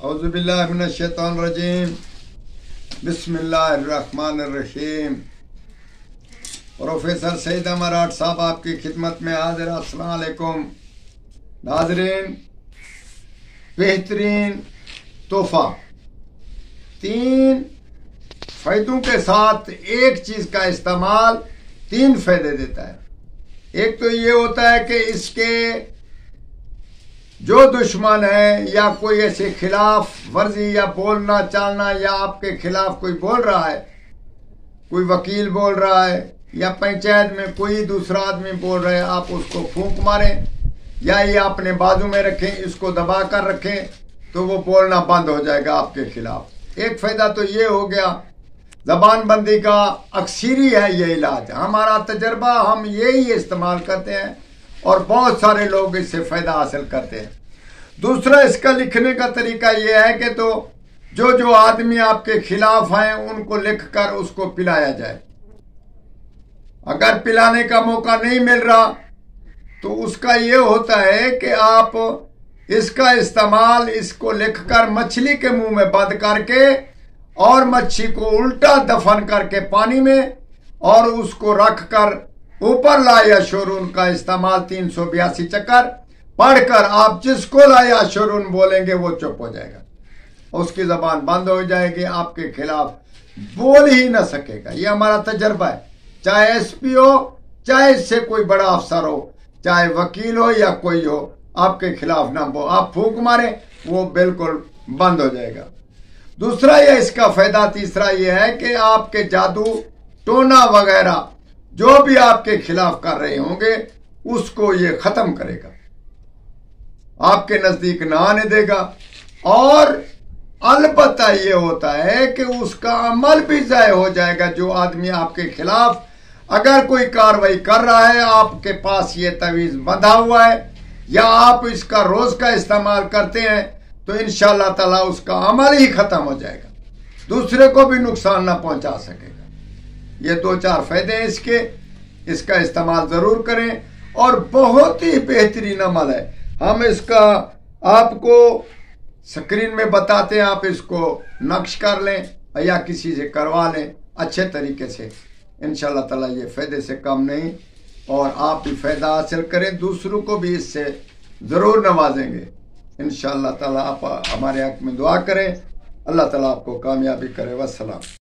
औज़ु बिल्लाहि मिनश शैतानिर रजीम बिस्मिल्लाहिर्रहमानिर्रहीम। प्रोफेसर सईद अमराट साहब आपकी खिदमत में हाजिर। अस्सलाम वालेकुम नाज़रीन। बेहतरीन तोहफा 3 फ़ायदों के साथ एक चीज़ का इस्तेमाल 3 फ़ायदे देता है। एक तो ये होता है कि इसके जो दुश्मन है या कोई ऐसे खिलाफ वर्जी या बोलना चालना या आपके खिलाफ कोई बोल रहा है, कोई वकील बोल रहा है या पंचायत में कोई दूसरा आदमी बोल रहा है, आप उसको फूंक मारें या ये अपने बाजू में रखें, इसको दबा कर रखें तो वो बोलना बंद हो जाएगा आपके खिलाफ। एक फायदा तो ये हो गया। जबान बंदी का अक्सरी है ये इलाज, हमारा तजर्बा, हम यही इस्तेमाल करते हैं और बहुत सारे लोग इससे फायदा हासिल करते हैं। दूसरा, इसका लिखने का तरीका यह है कि तो जो आदमी आपके खिलाफ हैं उनको लिखकर उसको पिलाया जाए। अगर पिलाने का मौका नहीं मिल रहा तो उसका ये होता है कि आप इसका इस्तेमाल, इसको लिखकर मछली के मुंह में बंद करके और मच्छी को उल्टा दफन करके पानी में और उसको रखकर ऊपर लाया शुरून का इस्तेमाल 382 चक्कर पढ़कर आप जिसको लाया शुरून बोलेंगे वो चुप हो जाएगा, उसकी जबान बंद हो जाएगी, आपके खिलाफ बोल ही ना सकेगा। ये हमारा तजर्बा है। चाहे एसपी हो, चाहे इससे कोई बड़ा अफसर हो, चाहे वकील हो या कोई हो, आपके खिलाफ ना बोल, आप फूंक मारे वो बिल्कुल बंद हो जाएगा। दूसरा ये इसका फायदा, तीसरा ये है कि आपके जादू टोना वगैरह जो भी आपके खिलाफ कर रहे होंगे उसको ये खत्म करेगा, आपके नजदीक ना आने देगा। और अलबत्ता ये होता है कि उसका अमल भी ज़ाय हो जाएगा। जो आदमी आपके खिलाफ अगर कोई कार्रवाई कर रहा है, आपके पास ये तवीज़ बंधा हुआ है या आप इसका रोज का इस्तेमाल करते हैं तो इंशाअल्लाह ताला उसका अमल ही खत्म हो जाएगा, दूसरे को भी नुकसान ना पहुंचा सकेगा। ये 2-4 फायदे हैं इसके, इसका इस्तेमाल जरूर करें और बहुत ही बेहतरीन अमल है। हम इसका आपको स्क्रीन में बताते हैं, आप इसको नक्श कर लें या किसी से करवा लें अच्छे तरीके से। इंशाअल्लाह ताला ये फायदे से कम नहीं और आप भी फायदा हासिल करें, दूसरों को भी इससे ज़रूर नवाजेंगे। इंशाअल्लाह ताला आप हमारे हक में दुआ करें, अल्लाह ताला आपको कामयाबी करे। वस्सलाम।